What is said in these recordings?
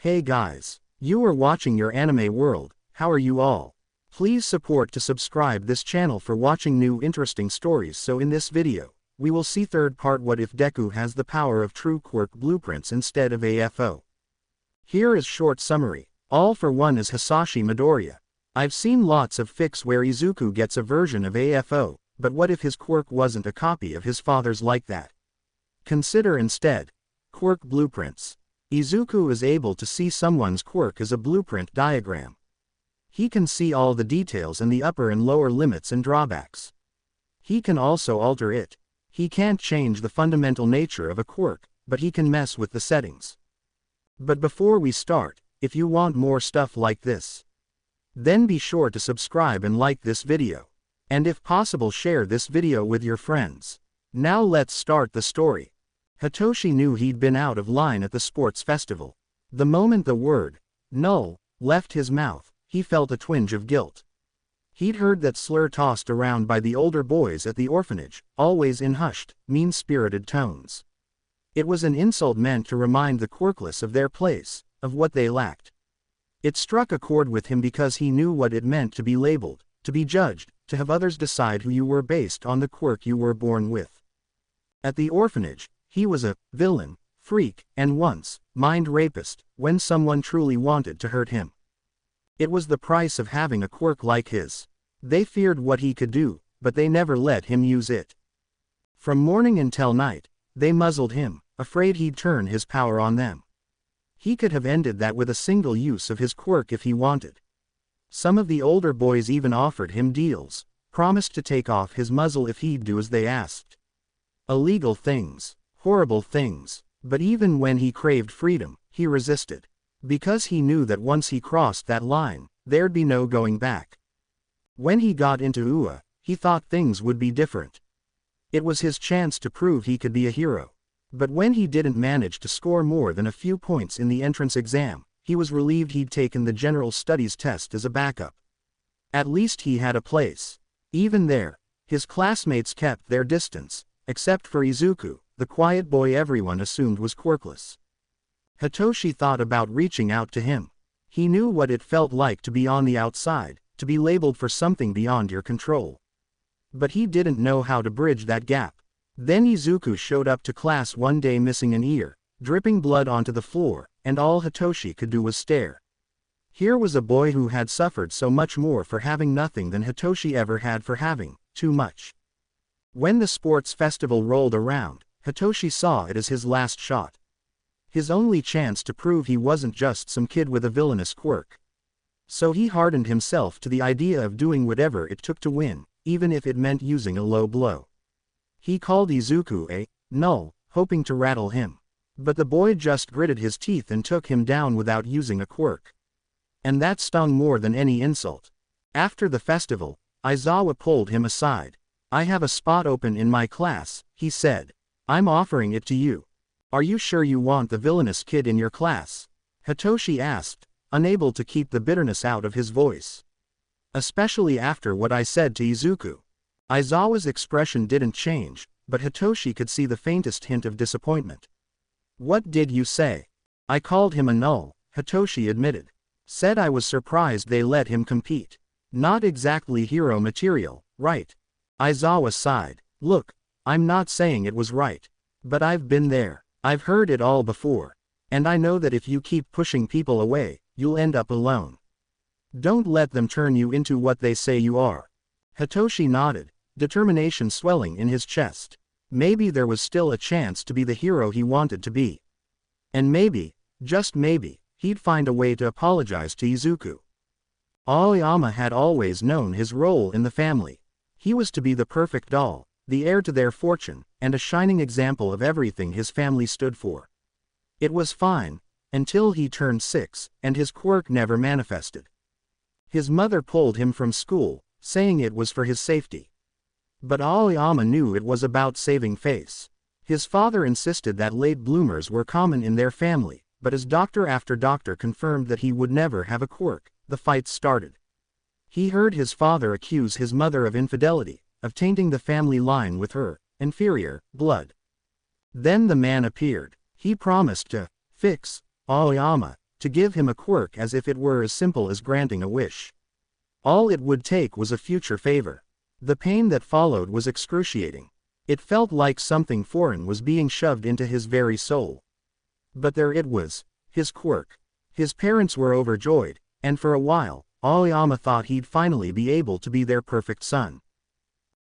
Hey guys, you are watching your anime world. How are you all? Please support to subscribe this channel for watching new interesting stories. So in this video, we will see third part, what if Deku has the power of true Quirk Blueprints instead of AFO. Here is short summary. All for One is Hisashi Midoriya. I've seen lots of fics where Izuku gets a version of AFO, but what if his quirk wasn't a copy of his father's like that? Consider instead Quirk Blueprints. Izuku is able to see someone's quirk as a blueprint diagram. He can see all the details and the upper and lower limits and drawbacks. He can also alter it. He can't change the fundamental nature of a quirk, but he can mess with the settings. But before we start, if you want more stuff like this, then be sure to subscribe and like this video. And if possible, share this video with your friends. Now let's start the story. Hitoshi knew he'd been out of line at the sports festival. The moment the word, null, left his mouth, he felt a twinge of guilt. He'd heard that slur tossed around by the older boys at the orphanage, always in hushed, mean-spirited tones. It was an insult meant to remind the quirkless of their place, of what they lacked. It struck a chord with him because he knew what it meant to be labeled, to be judged, to have others decide who you were based on the quirk you were born with. At the orphanage, he was a villain, freak, and once, mind rapist, when someone truly wanted to hurt him. It was the price of having a quirk like his. They feared what he could do, but they never let him use it. From morning until night, they muzzled him, afraid he'd turn his power on them. He could have ended that with a single use of his quirk if he wanted. Some of the older boys even offered him deals, promised to take off his muzzle if he'd do as they asked. Illegal things. Horrible things, but even when he craved freedom, he resisted. Because he knew that once he crossed that line, there'd be no going back. When he got into UA, he thought things would be different. It was his chance to prove he could be a hero. But when he didn't manage to score more than a few points in the entrance exam, he was relieved he'd taken the general studies test as a backup. At least he had a place. Even there, his classmates kept their distance, except for Izuku, the quiet boy everyone assumed was quirkless. Hitoshi thought about reaching out to him. He knew what it felt like to be on the outside, to be labeled for something beyond your control. But he didn't know how to bridge that gap. Then Izuku showed up to class one day missing an ear, dripping blood onto the floor, and all Hitoshi could do was stare. Here was a boy who had suffered so much more for having nothing than Hitoshi ever had for having too much. When the sports festival rolled around, Hitoshi saw it as his last shot. His only chance to prove he wasn't just some kid with a villainous quirk. So he hardened himself to the idea of doing whatever it took to win, even if it meant using a low blow. He called Izuku a null, hoping to rattle him. But the boy just gritted his teeth and took him down without using a quirk. And that stung more than any insult. After the festival, Aizawa pulled him aside. "I have a spot open in my class," he said. "I'm offering it to you. Are you sure you want the villainous kid in your class?" Hitoshi asked, unable to keep the bitterness out of his voice. "Especially after what I said to Izuku." Aizawa's expression didn't change, but Hitoshi could see the faintest hint of disappointment. "What did you say?" "I called him a null," Hitoshi admitted. "Said I was surprised they let him compete. Not exactly hero material, right?" Aizawa sighed. "Look, I'm not saying it was right. But I've been there. I've heard it all before. And I know that if you keep pushing people away, you'll end up alone. Don't let them turn you into what they say you are." Hitoshi nodded, determination swelling in his chest. Maybe there was still a chance to be the hero he wanted to be. And maybe, just maybe, he'd find a way to apologize to Izuku. Aoyama had always known his role in the family. He was to be the perfect doll, the heir to their fortune, and a shining example of everything his family stood for. It was fine, until he turned 6, and his quirk never manifested. His mother pulled him from school, saying it was for his safety. But Aoyama knew it was about saving face. His father insisted that late bloomers were common in their family, but as doctor after doctor confirmed that he would never have a quirk, the fight started. He heard his father accuse his mother of infidelity, of tainting the family line with her inferior blood. Then the man appeared. He promised to fix Aoyama, to give him a quirk as if it were as simple as granting a wish. All it would take was a future favor. The pain that followed was excruciating. It felt like something foreign was being shoved into his very soul. But there it was, his quirk. His parents were overjoyed, and for a while, Aoyama thought he'd finally be able to be their perfect son.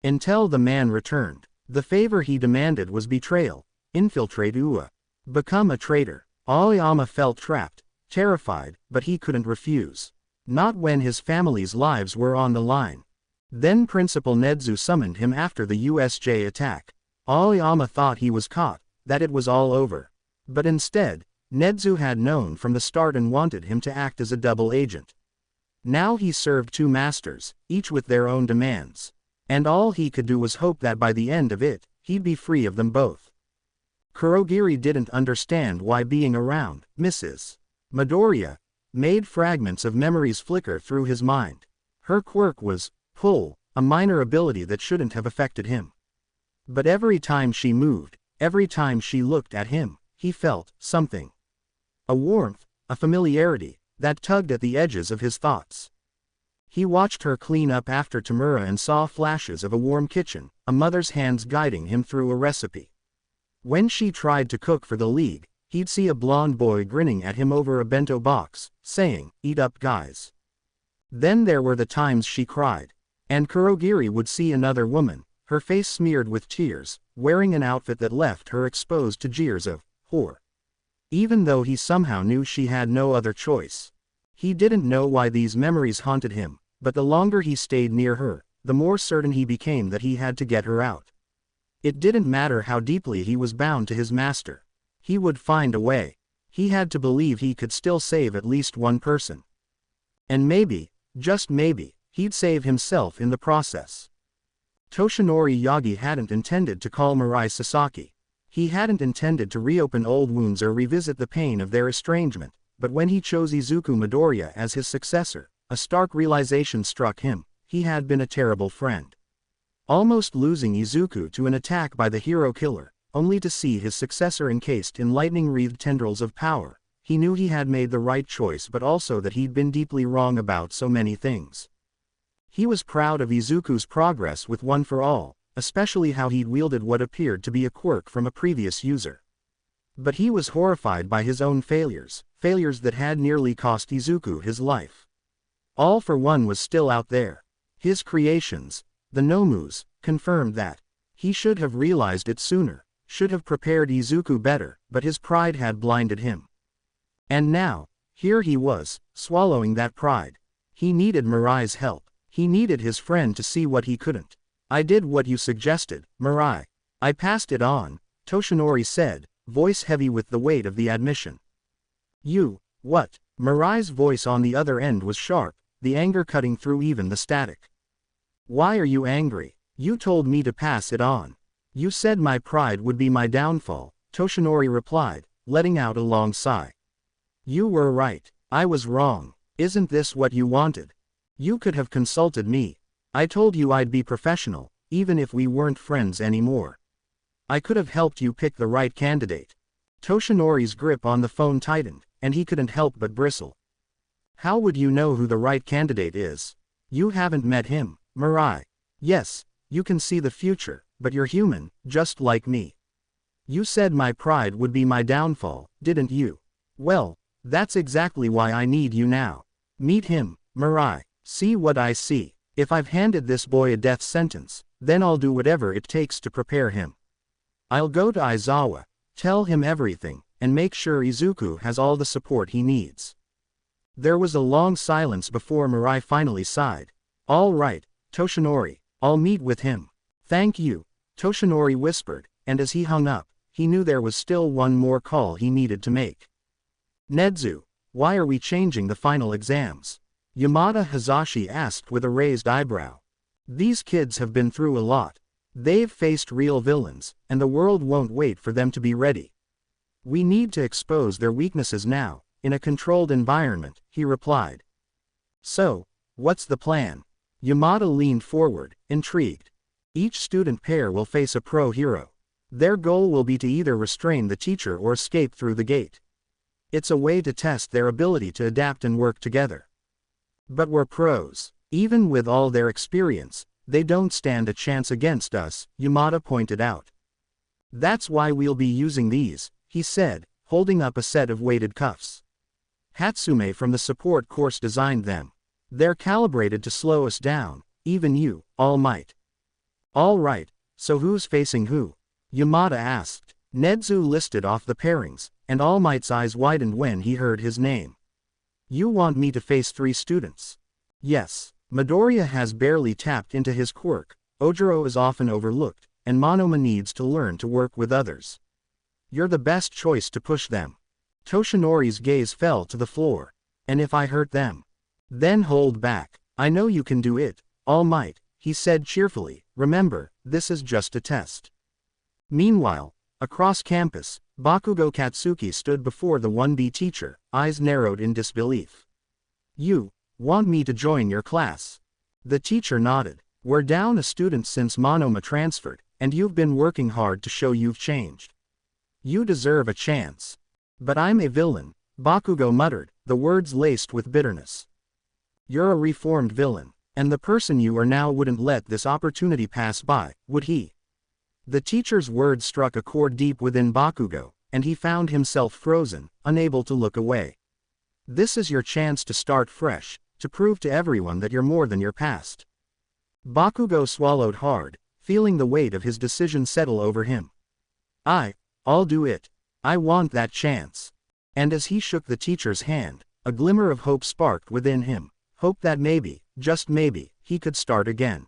Until the man returned. The favor he demanded was betrayal. Infiltrate UA. Become a traitor. Aoyama felt trapped, terrified, but he couldn't refuse. Not when his family's lives were on the line. Then Principal Nedzu summoned him after the USJ attack. Aoyama thought he was caught, that it was all over. But instead, Nedzu had known from the start and wanted him to act as a double agent. Now he served two masters, each with their own demands. And all he could do was hope that by the end of it, he'd be free of them both. Kurogiri didn't understand why being around Mrs. Midoriya made fragments of memories flicker through his mind. Her quirk was pull, a minor ability that shouldn't have affected him. But every time she moved, every time she looked at him, he felt something. A warmth, a familiarity, that tugged at the edges of his thoughts. He watched her clean up after Tamura and saw flashes of a warm kitchen, a mother's hands guiding him through a recipe. When she tried to cook for the league, he'd see a blonde boy grinning at him over a bento box, saying, "Eat up, guys." Then there were the times she cried. And Kurogiri would see another woman, her face smeared with tears, wearing an outfit that left her exposed to jeers of whore. Even though he somehow knew she had no other choice. He didn't know why these memories haunted him, but the longer he stayed near her, the more certain he became that he had to get her out. It didn't matter how deeply he was bound to his master. He would find a way. He had to believe he could still save at least one person. And maybe, just maybe, he'd save himself in the process. Toshinori Yagi hadn't intended to call Mirai Sasaki. He hadn't intended to reopen old wounds or revisit the pain of their estrangement. But when he chose Izuku Midoriya as his successor, a stark realization struck him: he had been a terrible friend. Almost losing Izuku to an attack by the hero killer, only to see his successor encased in lightning-wreathed tendrils of power, he knew he had made the right choice, but also that he'd been deeply wrong about so many things. He was proud of Izuku's progress with One for All, especially how he'd wielded what appeared to be a quirk from a previous user. But he was horrified by his own failures that had nearly cost Izuku his life. All for One was still out there. His creations, the Nomus, confirmed that. He should have realized it sooner, should have prepared Izuku better, but his pride had blinded him. And now, here he was, swallowing that pride. He needed Mirai's help. He needed his friend to see what he couldn't. "I did what you suggested, Mirai. I passed it on," Toshinori said, voice heavy with the weight of the admission. "You, what?" Mirai's voice on the other end was sharp, the anger cutting through even the static. "Why are you angry? You told me to pass it on. You said my pride would be my downfall," Toshinori replied, letting out a long sigh. "You were right. I was wrong. Isn't this what you wanted? You could have consulted me. I told you I'd be professional, even if we weren't friends anymore. I could have helped you pick the right candidate." Toshinori's grip on the phone tightened, and he couldn't help but bristle. "How would you know who the right candidate is? You haven't met him, Mirai. Yes, you can see the future, but you're human, just like me. You said my pride would be my downfall, didn't you? Well, that's exactly why I need you now. Meet him, Mirai. See what I see. If I've handed this boy a death sentence, then I'll do whatever it takes to prepare him. I'll go to Aizawa, tell him everything, and make sure Izuku has all the support he needs." There was a long silence before Mirai finally sighed. "All right, Toshinori, I'll meet with him." "Thank you," Toshinori whispered, and as he hung up, he knew there was still one more call he needed to make. "Nedzu, why are we changing the final exams?" Yamada Hisashi asked with a raised eyebrow. "These kids have been through a lot. They've faced real villains, and the world won't wait for them to be ready. We need to expose their weaknesses now, in a controlled environment," he replied. "So, what's the plan?" Yamada leaned forward, intrigued. "Each student pair will face a pro hero. Their goal will be to either restrain the teacher or escape through the gate. It's a way to test their ability to adapt and work together. But we're pros. Even with all their experience, they don't stand a chance against us, Yamada pointed out. That's why we'll be using these, he said, holding up a set of weighted cuffs. Hatsume from the support course designed them. They're calibrated to slow us down, even you, All Might. All right, so who's facing who? Yamada asked. Nedzu listed off the pairings, and All Might's eyes widened when he heard his name. You want me to face 3 students? Yes. Midoriya has barely tapped into his quirk, Ojiro is often overlooked, and Monoma needs to learn to work with others. You're the best choice to push them. Toshinori's gaze fell to the floor. And if I hurt them? Then hold back. I know you can do it, All Might, he said cheerfully. Remember, this is just a test. Meanwhile, across campus, Bakugo Katsuki stood before the 1B teacher, eyes narrowed in disbelief. You want me to join your class? The teacher nodded. We're down a student since Monoma transferred, and you've been working hard to show you've changed. You deserve a chance. But I'm a villain, Bakugo muttered, the words laced with bitterness. You're a reformed villain, and the person you are now wouldn't let this opportunity pass by, would he? The teacher's words struck a chord deep within Bakugo, and he found himself frozen, unable to look away. This is your chance to start fresh, to prove to everyone that you're more than your past. Bakugo swallowed hard, feeling the weight of his decision settle over him. I'll do it. I want that chance. And as he shook the teacher's hand, a glimmer of hope sparked within him, hope that maybe, just maybe, he could start again.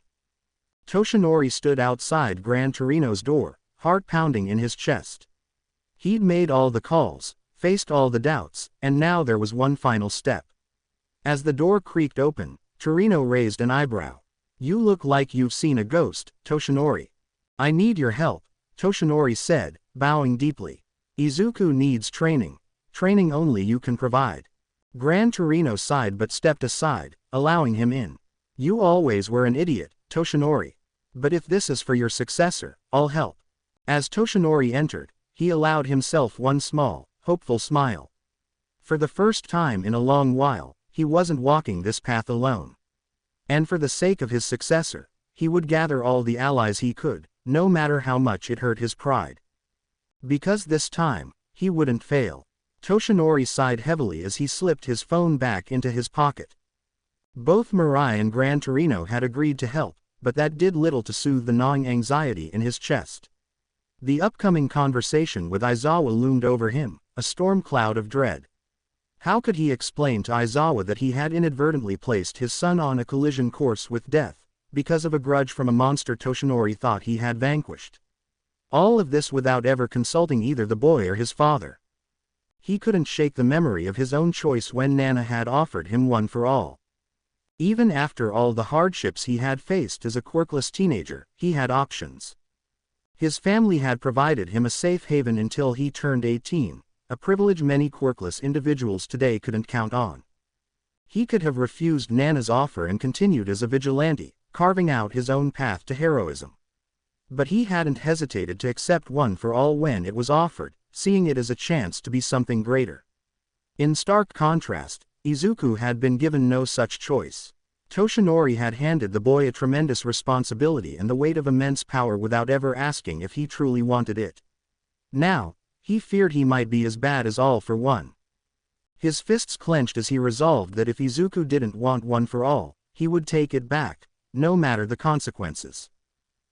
Toshinori stood outside Gran Torino's door, heart pounding in his chest. He'd made all the calls, faced all the doubts, and now there was one final step. As the door creaked open, Torino raised an eyebrow. You look like you've seen a ghost, Toshinori. I need your help, Toshinori said, bowing deeply. Izuku needs training only you can provide. Gran Torino sighed but stepped aside, allowing him in. You always were an idiot, Toshinori. But if this is for your successor, I'll help. As Toshinori entered, he allowed himself one small, hopeful smile. For the first time in a long while, he wasn't walking this path alone. And for the sake of his successor, he would gather all the allies he could, no matter how much it hurt his pride. Because this time, he wouldn't fail. Toshinori sighed heavily as he slipped his phone back into his pocket. Both Mirai and Gran Torino had agreed to help, but that did little to soothe the gnawing anxiety in his chest. The upcoming conversation with Aizawa loomed over him, a storm cloud of dread. How could he explain to Aizawa that he had inadvertently placed his son on a collision course with death, because of a grudge from a monster Toshinori thought he had vanquished? All of this without ever consulting either the boy or his father. He couldn't shake the memory of his own choice when Nana had offered him one for all. Even after all the hardships he had faced as a quirkless teenager, he had options. His family had provided him a safe haven until he turned 18, a privilege many quirkless individuals today couldn't count on. He could have refused Nana's offer and continued as a vigilante, carving out his own path to heroism. But he hadn't hesitated to accept one for all when it was offered, seeing it as a chance to be something greater. In stark contrast, Izuku had been given no such choice. Toshinori had handed the boy a tremendous responsibility and the weight of immense power without ever asking if he truly wanted it. Now, he feared he might be as bad as All for One. His fists clenched as he resolved that if Izuku didn't want one for all, he would take it back, no matter the consequences.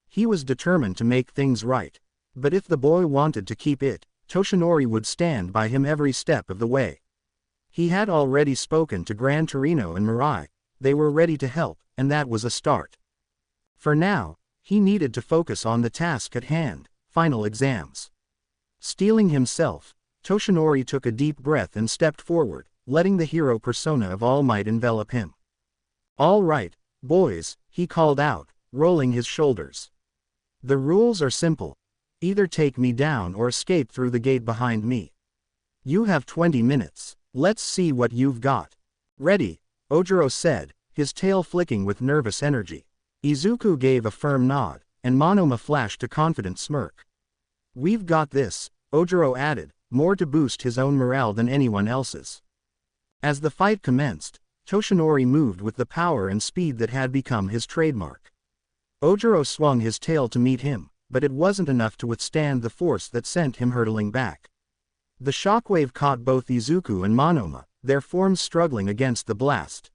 He was determined to make things right. But if the boy wanted to keep it, Toshinori would stand by him every step of the way. He had already spoken to Gran Torino and Mirai. They were ready to help, and that was a start. For now, he needed to focus on the task at hand, final exams. Steeling himself, Toshinori took a deep breath and stepped forward, letting the hero persona of All Might envelop him. All right, boys, he called out, rolling his shoulders. The rules are simple. Either take me down or escape through the gate behind me. You have 20 minutes. Let's see what you've got. Ready, Ojiro said, his tail flicking with nervous energy. Izuku gave a firm nod, and Monoma flashed a confident smirk. We've got this, Ojiro added, more to boost his own morale than anyone else's. As the fight commenced, Toshinori moved with the power and speed that had become his trademark. Ojiro swung his tail to meet him, but it wasn't enough to withstand the force that sent him hurtling back. The shockwave caught both Izuku and Monoma, their forms struggling against the blast.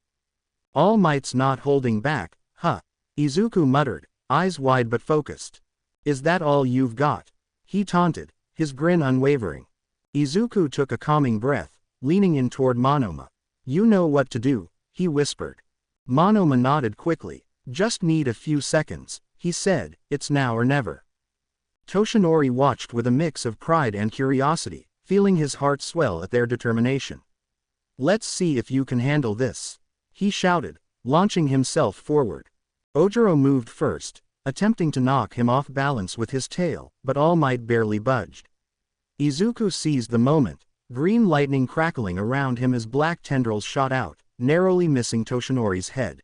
All Might's not holding back, huh? Izuku muttered, eyes wide but focused. Is that all you've got? He taunted, his grin unwavering. Izuku took a calming breath, leaning in toward Monoma. You know what to do, he whispered. Monoma nodded quickly. Just need a few seconds, he said, it's now or never. Toshinori watched with a mix of pride and curiosity, feeling his heart swell at their determination. Let's see if you can handle this, he shouted, launching himself forward. Ojiro moved first, attempting to knock him off balance with his tail, but All Might barely budged. Izuku seized the moment, green lightning crackling around him as black tendrils shot out, narrowly missing Toshinori's head.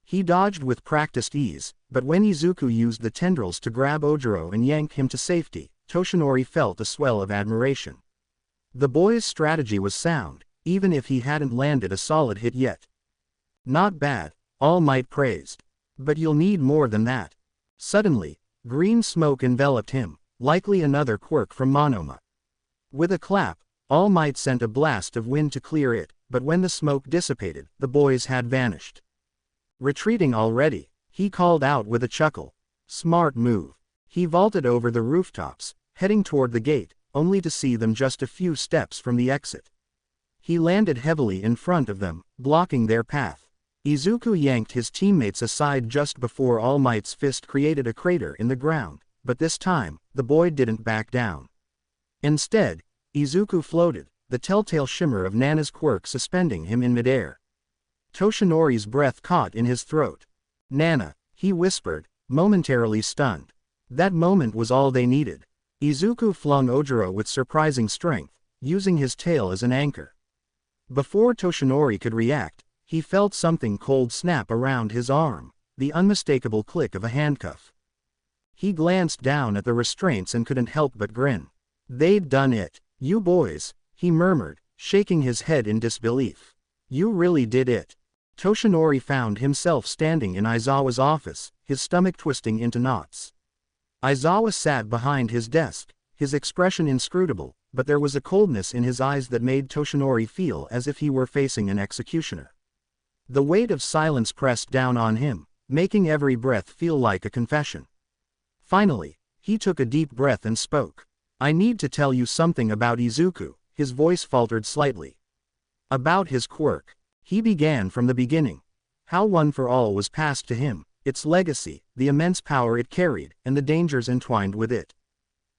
He dodged with practiced ease, but when Izuku used the tendrils to grab Ojiro and yank him to safety, Toshinori felt a swell of admiration. The boy's strategy was sound, even if he hadn't landed a solid hit yet. Not bad, All Might praised. But you'll need more than that. Suddenly, green smoke enveloped him, likely another quirk from Monoma. With a clap, All Might sent a blast of wind to clear it, but when the smoke dissipated, the boys had vanished. Retreating already, he called out with a chuckle. Smart move. He vaulted over the rooftops, heading toward the gate, only to see them just a few steps from the exit. He landed heavily in front of them, blocking their path. Izuku yanked his teammates aside just before All Might's fist created a crater in the ground, but this time, the boy didn't back down. Instead, Izuku floated, the telltale shimmer of Nana's quirk suspending him in midair. Toshinori's breath caught in his throat. Nana, he whispered, momentarily stunned. That moment was all they needed. Izuku flung Ojiro with surprising strength, using his tail as an anchor. Before Toshinori could react, he felt something cold snap around his arm, the unmistakable click of a handcuff. He glanced down at the restraints and couldn't help but grin. They'd done it. You boys, he murmured, shaking his head in disbelief. You really did it. Toshinori found himself standing in Aizawa's office, his stomach twisting into knots. Aizawa sat behind his desk, his expression inscrutable, but there was a coldness in his eyes that made Toshinori feel as if he were facing an executioner. The weight of silence pressed down on him, making every breath feel like a confession. Finally, he took a deep breath and spoke. I need to tell you something about Izuku, his voice faltered slightly. About his quirk. He began from the beginning. How One for All was passed to him, its legacy, the immense power it carried, and the dangers entwined with it.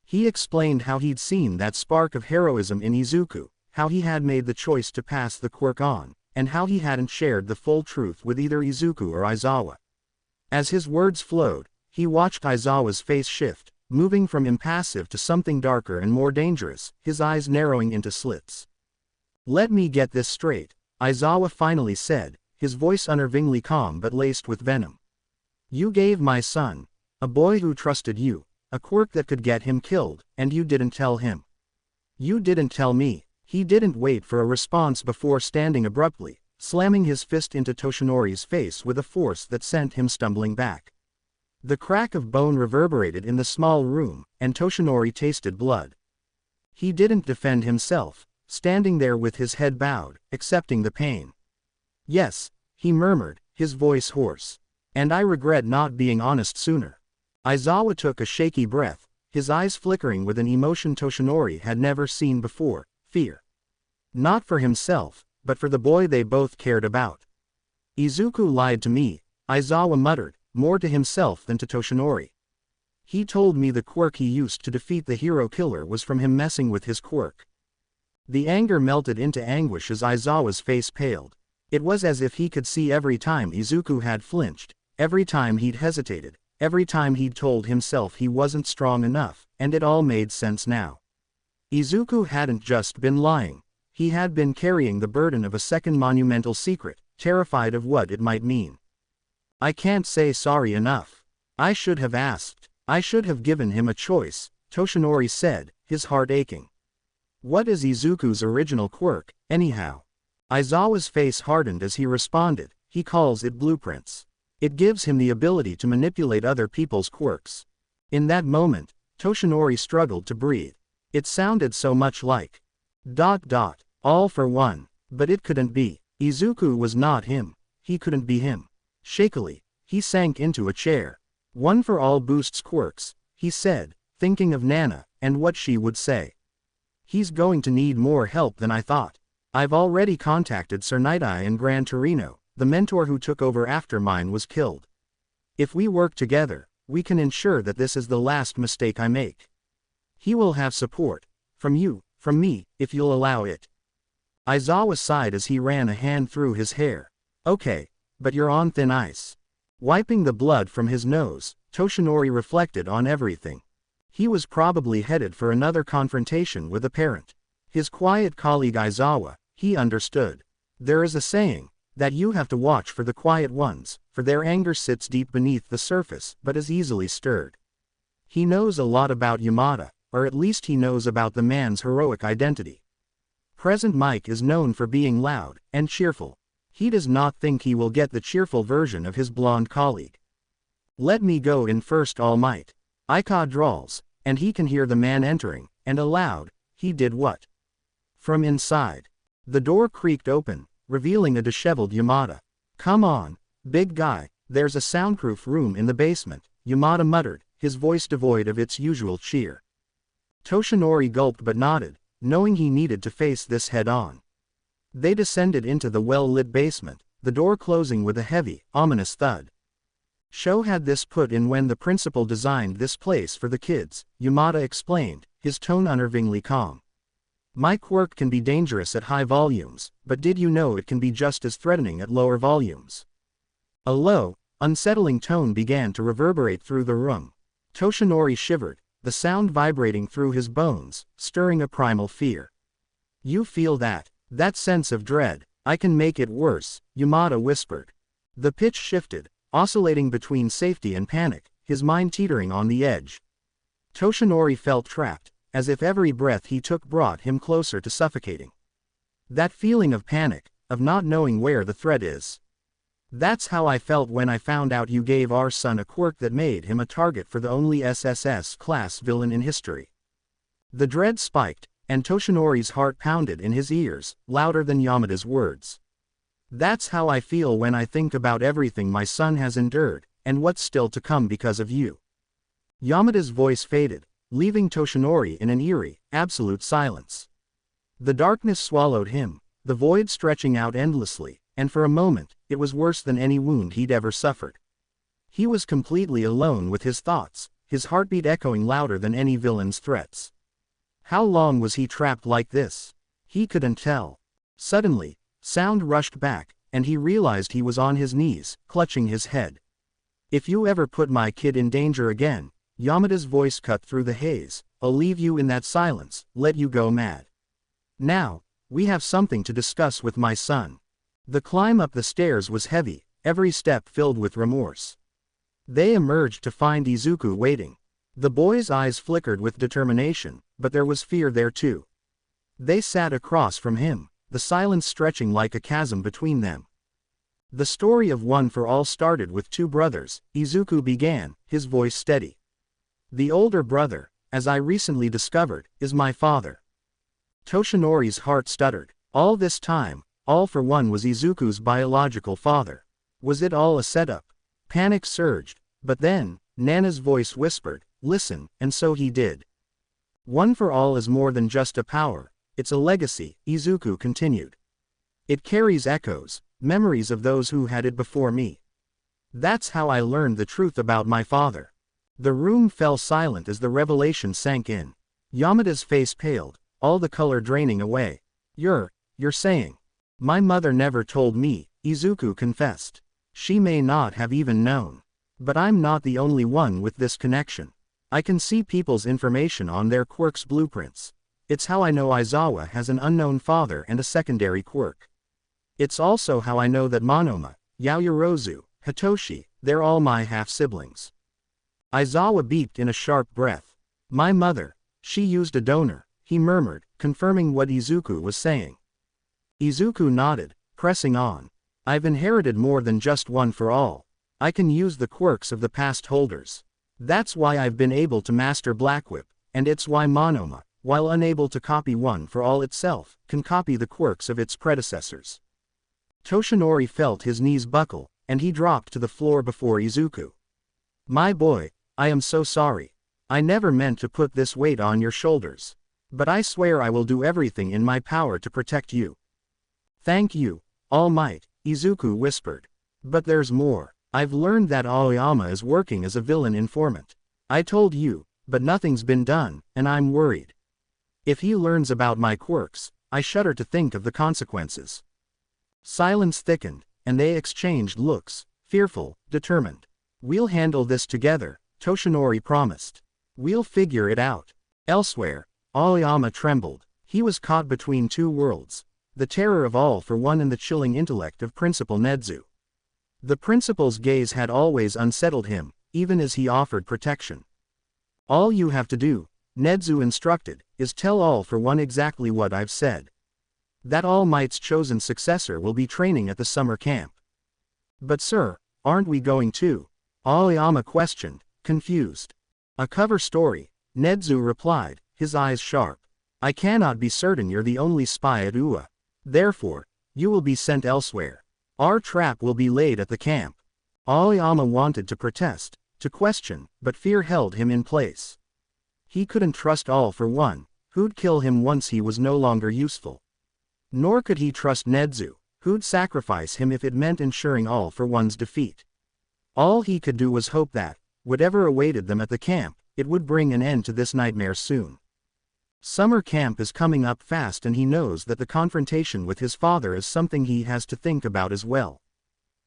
He explained how he'd seen that spark of heroism in Izuku, how he had made the choice to pass the quirk on, and how he hadn't shared the full truth with either Izuku or Aizawa. As his words flowed, he watched Aizawa's face shift, moving from impassive to something darker and more dangerous, his eyes narrowing into slits. Let me get this straight, Aizawa finally said, his voice unnervingly calm but laced with venom. You gave my son, a boy who trusted you, a quirk that could get him killed, and you didn't tell him. You didn't tell me. He didn't wait for a response before standing abruptly, slamming his fist into Toshinori's face with a force that sent him stumbling back. The crack of bone reverberated in the small room, and Toshinori tasted blood. He didn't defend himself, standing there with his head bowed, accepting the pain. Yes, he murmured, his voice hoarse. And I regret not being honest sooner. Aizawa took a shaky breath, his eyes flickering with an emotion Toshinori had never seen before, fear. Not for himself, but for the boy they both cared about. Izuku lied to me, Aizawa muttered, more to himself than to Toshinori. He told me the quirk he used to defeat the hero killer was from him messing with his quirk. The anger melted into anguish as Aizawa's face paled. It was as if he could see every time Izuku had flinched, every time he'd hesitated, every time he'd told himself he wasn't strong enough, and it all made sense now. Izuku hadn't just been lying. He had been carrying the burden of a second monumental secret, terrified of what it might mean. I can't say sorry enough. I should have asked. I should have given him a choice, Toshinori said, his heart aching. What is Izuku's original quirk, anyhow? Aizawa's face hardened as he responded. He calls it blueprints. It gives him the ability to manipulate other people's quirks. In that moment, Toshinori struggled to breathe. It sounded so much like all for one. But it couldn't be. Izuku was not him. He couldn't be him. Shakily, he sank into a chair. One for all boosts quirks, he said, thinking of Nana, and what she would say. He's going to need more help than I thought. I've already contacted Sir Night-Eye in Gran Torino. The mentor who took over after mine was killed. If we work together, we can ensure that this is the last mistake I make. He will have support. From you, from me, if you'll allow it. Aizawa sighed as he ran a hand through his hair. Okay, but you're on thin ice. Wiping the blood from his nose, Toshinori reflected on everything. He was probably headed for another confrontation with a parent. His quiet colleague Aizawa, he understood. There is a saying, that you have to watch for the quiet ones, for their anger sits deep beneath the surface but is easily stirred. He knows a lot about Yamada, or at least he knows about the man's heroic identity. Present Mike is known for being loud and cheerful. He does not think he will get the cheerful version of his blonde colleague. Let me go in first, All Might. Aika drawls, and he can hear the man entering, and aloud, he did what? From inside. The door creaked open, revealing a disheveled Yamada. Come on, big guy, there's a soundproof room in the basement, Yamada muttered, his voice devoid of its usual cheer. Toshinori gulped but nodded, knowing he needed to face this head-on. They descended into the well-lit basement, the door closing with a heavy, ominous thud. Sho had this put in when the principal designed this place for the kids, Yamada explained, his tone unnervingly calm. My quirk can be dangerous at high volumes, but did you know it can be just as threatening at lower volumes? A low, unsettling tone began to reverberate through the room. Toshinori shivered, the sound vibrating through his bones, stirring a primal fear. You feel that sense of dread? I can make it worse, Yamada whispered. The pitch shifted, oscillating between safety and panic, his mind teetering on the edge. Toshinori felt trapped, as if every breath he took brought him closer to suffocating. That feeling of panic, of not knowing where the threat is. That's how I felt when I found out you gave our son a quirk that made him a target for the only SSS-class villain in history. The dread spiked, and Toshinori's heart pounded in his ears, louder than Yamada's words. That's how I feel when I think about everything my son has endured, and what's still to come because of you. Yamada's voice faded, leaving Toshinori in an eerie, absolute silence. The darkness swallowed him, the void stretching out endlessly, and for a moment, it was worse than any wound he'd ever suffered. He was completely alone with his thoughts, his heartbeat echoing louder than any villain's threats. How long was he trapped like this? He couldn't tell. Suddenly, sound rushed back, and he realized he was on his knees, clutching his head. If you ever put my kid in danger again, Yamada's voice cut through the haze, I'll leave you in that silence, let you go mad. Now, we have something to discuss with my son. The climb up the stairs was heavy, every step filled with remorse. They emerged to find Izuku waiting. The boy's eyes flickered with determination, but there was fear there too. They sat across from him, the silence stretching like a chasm between them. The story of One for All started with two brothers, Izuku began, his voice steady. The older brother, as I recently discovered, is my father. Toshinori's heart stuttered. All this time, All for One was Izuku's biological father. Was it all a setup? Panic surged, but then, Nana's voice whispered, listen, and so he did. One for All is more than just a power, it's a legacy, Izuku continued. It carries echoes, memories of those who had it before me. That's how I learned the truth about my father. The room fell silent as the revelation sank in. Yamada's face paled, all the color draining away. You're saying. My mother never told me, Izuku confessed. She may not have even known. But I'm not the only one with this connection. I can see people's information on their quirk's blueprints. It's how I know Aizawa has an unknown father and a secondary quirk. It's also how I know that Monoma, Yaoyorozu, Hitoshi, they're all my half-siblings. Aizawa beeped in a sharp breath. My mother, she used a donor, he murmured, confirming what Izuku was saying. Izuku nodded, pressing on. I've inherited more than just one for all. I can use the quirks of the past holders. That's why I've been able to master Black Whip, and it's why Monoma, while unable to copy one for all itself, can copy the quirks of its predecessors. Toshinori felt his knees buckle, and he dropped to the floor before Izuku. My boy, I am so sorry. I never meant to put this weight on your shoulders. But I swear I will do everything in my power to protect you. Thank you, All Might, Izuku whispered. But there's more. I've learned that Aoyama is working as a villain informant. I told you, but nothing's been done, and I'm worried. If he learns about my quirks, I shudder to think of the consequences. Silence thickened, and they exchanged looks, fearful, determined. We'll handle this together, Toshinori promised. We'll figure it out. Elsewhere, Aoyama trembled. He was caught between two worlds. The terror of All for One and the chilling intellect of Principal Nedzu. The principal's gaze had always unsettled him, even as he offered protection. All you have to do, Nedzu instructed, is tell All for One exactly what I've said. That All Might's chosen successor will be training at the summer camp. But sir, aren't we going to? Aoyama questioned, confused. A cover story, Nedzu replied, his eyes sharp. I cannot be certain you're the only spy at Ua. Therefore, you will be sent elsewhere. Our trap will be laid at the camp. Aoyama wanted to protest, to question, but fear held him in place. He couldn't trust All for One, who'd kill him once he was no longer useful. Nor could he trust Nedzu, who'd sacrifice him if it meant ensuring All for One's defeat. All he could do was hope that, whatever awaited them at the camp, it would bring an end to this nightmare soon. Summer camp is coming up fast, and he knows that the confrontation with his father is something he has to think about as well.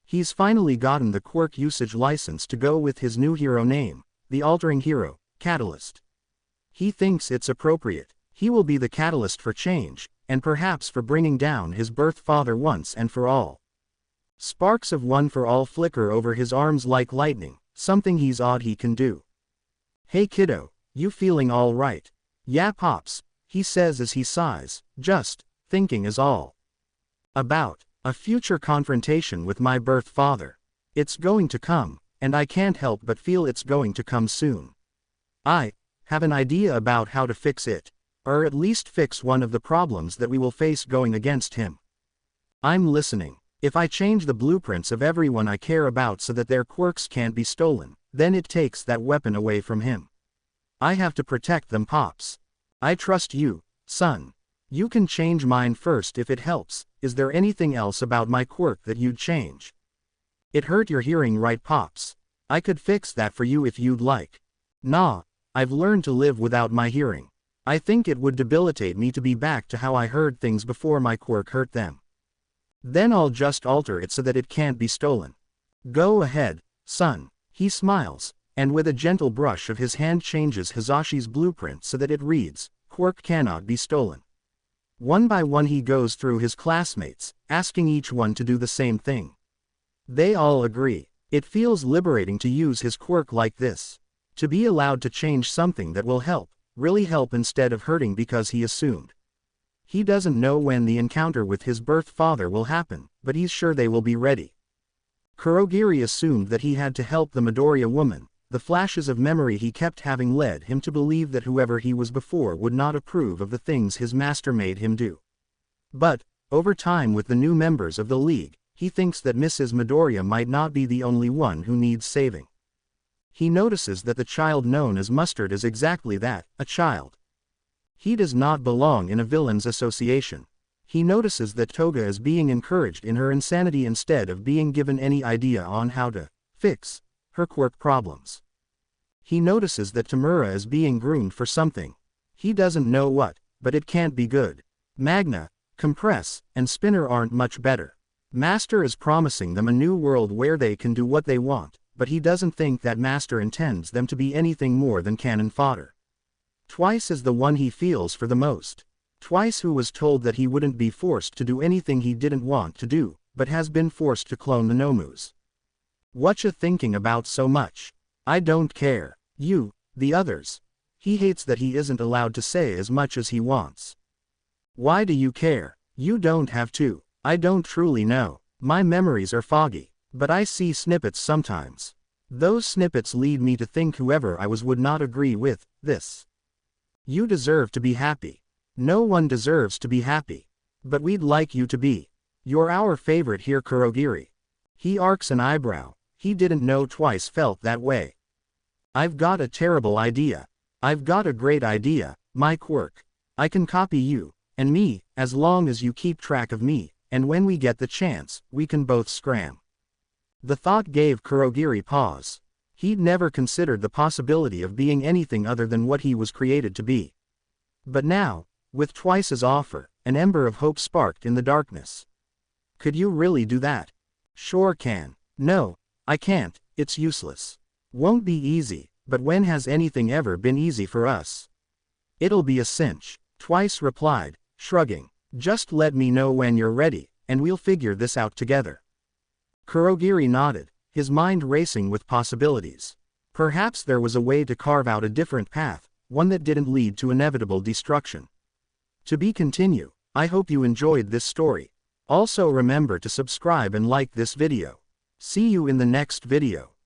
He's finally gotten the quirk usage license to go with his new hero name, the altering hero, Catalyst. He thinks it's appropriate. He will be the catalyst for change, and perhaps for bringing down his birth father once and for all. Sparks of One for All flicker over his arms like lightning, something he's odd he can do. Hey kiddo, you feeling all right? Yeah pops, he says as he sighs, just thinking is all about a future confrontation with my birth father. It's going to come, and I can't help but feel it's going to come soon. I have an idea about how to fix it, or at least fix one of the problems that we will face going against him. I'm listening. If I change the blueprints of everyone I care about so that their quirks can't be stolen, then it takes that weapon away from him. I have to protect them pops. I trust you, son. You can change mine first if it helps. Is there anything else about my quirk that you'd change? It hurt your hearing, right pops? I could fix that for you if you'd like. Nah, I've learned to live without my hearing. I think it would debilitate me to be back to how I heard things before my quirk hurt them. Then I'll just alter it so that it can't be stolen. Go ahead, son. He smiles, and with a gentle brush of his hand changes Hisashi's blueprint so that it reads, Quirk cannot be stolen. One by one he goes through his classmates, asking each one to do the same thing. They all agree. It feels liberating to use his quirk like this. To be allowed to change something that will help, really help instead of hurting because he assumed. He doesn't know when the encounter with his birth father will happen, but he's sure they will be ready. Kurogiri assumed that he had to help the Midoriya woman. The flashes of memory he kept having led him to believe that whoever he was before would not approve of the things his master made him do. But, over time with the new members of the League, he thinks that Mrs. Midoriya might not be the only one who needs saving. He notices that the child known as Mustard is exactly that, a child. He does not belong in a villains association. He notices that Toga is being encouraged in her insanity instead of being given any idea on how to fix her quirk problems. He notices that Tamura is being groomed for something. He doesn't know what, but it can't be good. Magna, Compress, and Spinner aren't much better. Master is promising them a new world where they can do what they want, but he doesn't think that Master intends them to be anything more than cannon fodder. Twice is the one he feels for the most. Twice who was told that he wouldn't be forced to do anything he didn't want to do, but has been forced to clone the Nomus. Whatcha thinking about so much? I don't care. You, the others. He hates that he isn't allowed to say as much as he wants. Why do you care? You don't have to. I don't truly know. My memories are foggy, but I see snippets sometimes. Those snippets lead me to think whoever I was would not agree with this. You deserve to be happy. No one deserves to be happy. But we'd like you to be. You're our favorite here, Kurogiri. He arcs an eyebrow. He didn't know Twice felt that way. I've got a terrible idea. I've got a great idea, my Quirk. I can copy you, and me, as long as you keep track of me, and when we get the chance, we can both scram. The thought gave Kurogiri pause. He'd never considered the possibility of being anything other than what he was created to be. But now, with Twice's offer, an ember of hope sparked in the darkness. Could you really do that? Sure can. No, I can't, it's useless. Won't be easy, but when has anything ever been easy for us? It'll be a cinch, Twice replied, shrugging. Just let me know when you're ready, and we'll figure this out together. Kurogiri nodded, his mind racing with possibilities. Perhaps there was a way to carve out a different path, one that didn't lead to inevitable destruction. To be continued. I hope you enjoyed this story. Also remember to subscribe and like this video. See you in the next video.